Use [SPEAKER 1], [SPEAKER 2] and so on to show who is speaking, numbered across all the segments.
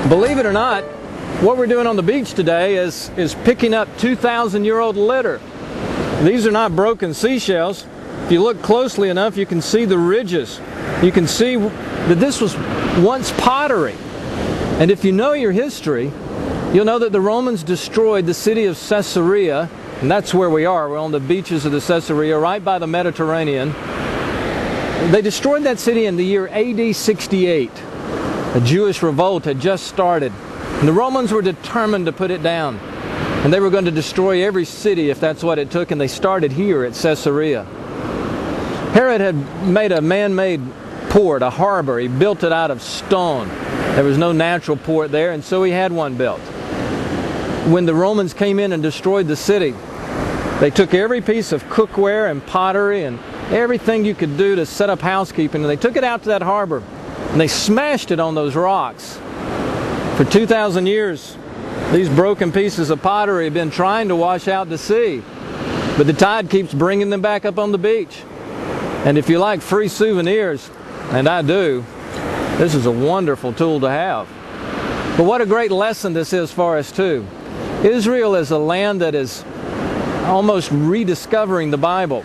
[SPEAKER 1] Believe it or not, what we're doing on the beach today is picking up 2,000-year-old litter. These are not broken seashells. If you look closely enough, you can see the ridges. You can see that this was once pottery. And if you know your history, you'll know that the Romans destroyed the city of Caesarea, and that's where we are. We're on the beaches of the Caesarea, right by the Mediterranean. They destroyed that city in the year AD 68. A Jewish revolt had just started, and the Romans were determined to put it down. And they were going to destroy every city if that's what it took, and they started here at Caesarea. Herod had made a man-made port, a harbor. He built it out of stone. There was no natural port there, and so he had one built. When the Romans came in and destroyed the city, they took every piece of cookware and pottery and everything you could do to set up housekeeping, and they took it out to that harbor, and they smashed it on those rocks. For 2,000 years, these broken pieces of pottery have been trying to wash out to sea, but the tide keeps bringing them back up on the beach. And if you like free souvenirs, and I do, this is a wonderful tool to have. But what a great lesson this is for us too. Israel is a land that is almost rediscovering the Bible.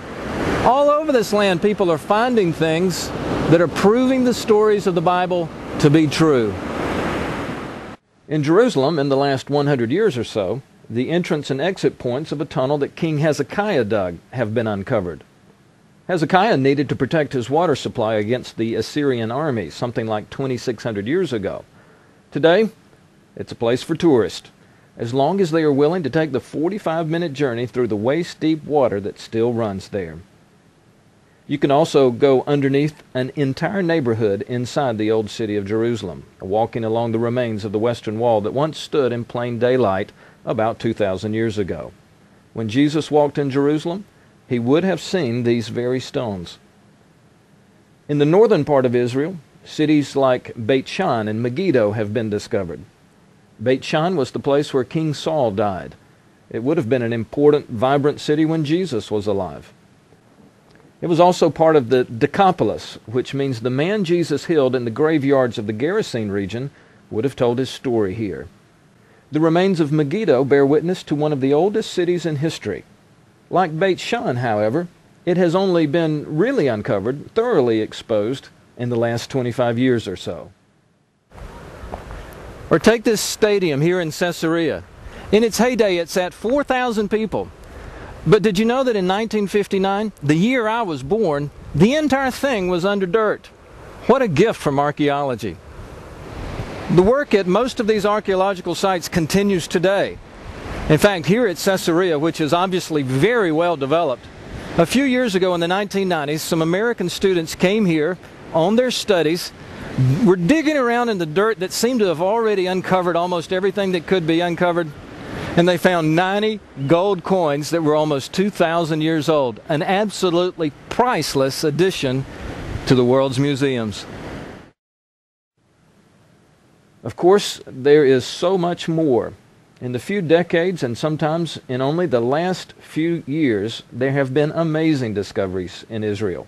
[SPEAKER 1] All over this land, people are finding things that are proving the stories of the Bible to be true. In Jerusalem, in the last 100 years or so, the entrance and exit points of a tunnel that King Hezekiah dug have been uncovered. Hezekiah needed to protect his water supply against the Assyrian army, something like 2,600 years ago. Today, it's a place for tourists, as long as they are willing to take the 45-minute journey through the waist-deep water that still runs there. You can also go underneath an entire neighborhood inside the old city of Jerusalem, walking along the remains of the Western Wall that once stood in plain daylight about 2,000 years ago. When Jesus walked in Jerusalem, he would have seen these very stones. In the northern part of Israel, cities like Beit Shan and Megiddo have been discovered. Beit Shan was the place where King Saul died. It would have been an important, vibrant city when Jesus was alive. It was also part of the Decapolis, which means the man Jesus healed in the graveyards of the Gerasene region would have told his story here. The remains of Megiddo bear witness to one of the oldest cities in history. Like Beit Shan, however, it has only been really uncovered, thoroughly exposed, in the last 25 years or so. Or take this stadium here in Caesarea. In its heyday, it sat 4,000 people. But did you know that in 1959, the year I was born, the entire thing was under dirt? What a gift from archaeology. The work at most of these archaeological sites continues today. In fact, here at Caesarea, which is obviously very well developed, a few years ago in the 1990s, some American students came here on their studies, were digging around in the dirt that seemed to have already uncovered almost everything that could be uncovered, and they found 90 gold coins that were almost 2,000 years old, an absolutely priceless addition to the world's museums. Of course, there is so much more. In the few decades, and sometimes in only the last few years, there have been amazing discoveries in Israel.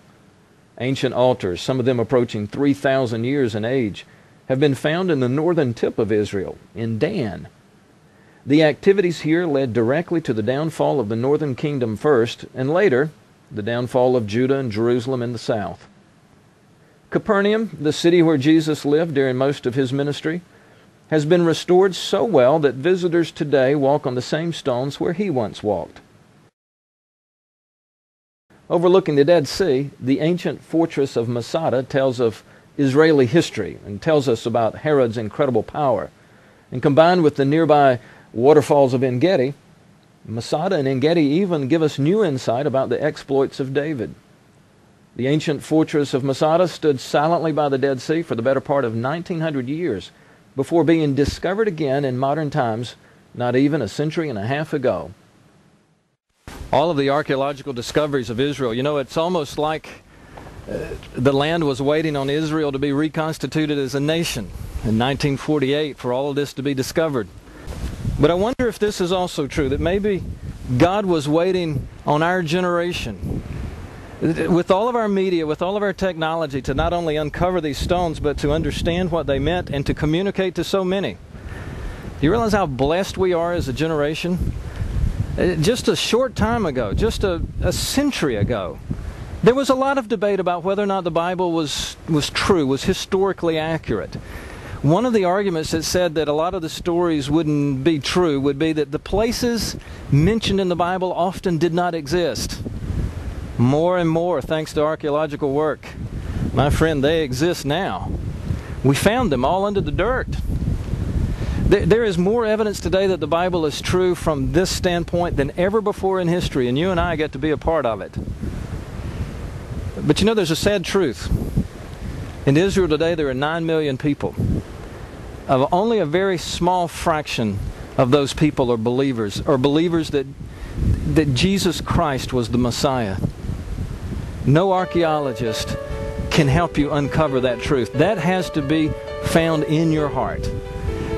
[SPEAKER 1] Ancient altars, some of them approaching 3,000 years in age, have been found in the northern tip of Israel, in Dan. The activities here led directly to the downfall of the northern kingdom first, and later, the downfall of Judah and Jerusalem in the south. Capernaum, the city where Jesus lived during most of his ministry, has been restored so well that visitors today walk on the same stones where he once walked. Overlooking the Dead Sea, the ancient fortress of Masada tells of Israeli history and tells us about Herod's incredible power. And combined with the nearby waterfalls of En-Gedi, Masada and En-Gedi even give us new insight about the exploits of David. The ancient fortress of Masada stood silently by the Dead Sea for the better part of 1,900 years before being discovered again in modern times, not even a century and a half ago. All of the archaeological discoveries of Israel, you know, it's almost like the land was waiting on Israel to be reconstituted as a nation in 1948 for all of this to be discovered. But I wonder if this is also true, that maybe God was waiting on our generation With all of our media, with all of our technology, to not only uncover these stones, but to understand what they meant and to communicate to so many. Do you realize how blessed we are as a generation? Just a short time ago, just a century ago, there was a lot of debate about whether or not the Bible was true, was historically accurate. One of the arguments that said that a lot of the stories wouldn't be true would be that the places mentioned in the Bible often did not exist. More and more, thanks to archaeological work, my friend, they exist now. We found them all under the dirt. There is more evidence today that the Bible is true from this standpoint than ever before in history, and you and I get to be a part of it. But you know, there's a sad truth. In Israel today, there are 9 million people. Only a very small fraction of those people are believers, or believers that Jesus Christ was the Messiah. No archaeologist can help you uncover that truth. That has to be found in your heart.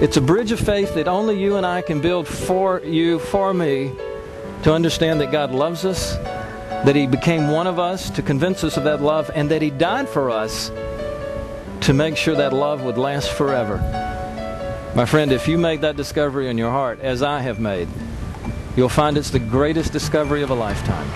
[SPEAKER 1] It's a bridge of faith that only you and I can build for you, for me, to understand that God loves us, that He became one of us to convince us of that love, and that He died for us to make sure that love would last forever. My friend, if you make that discovery in your heart, as I have made, you'll find it's the greatest discovery of a lifetime.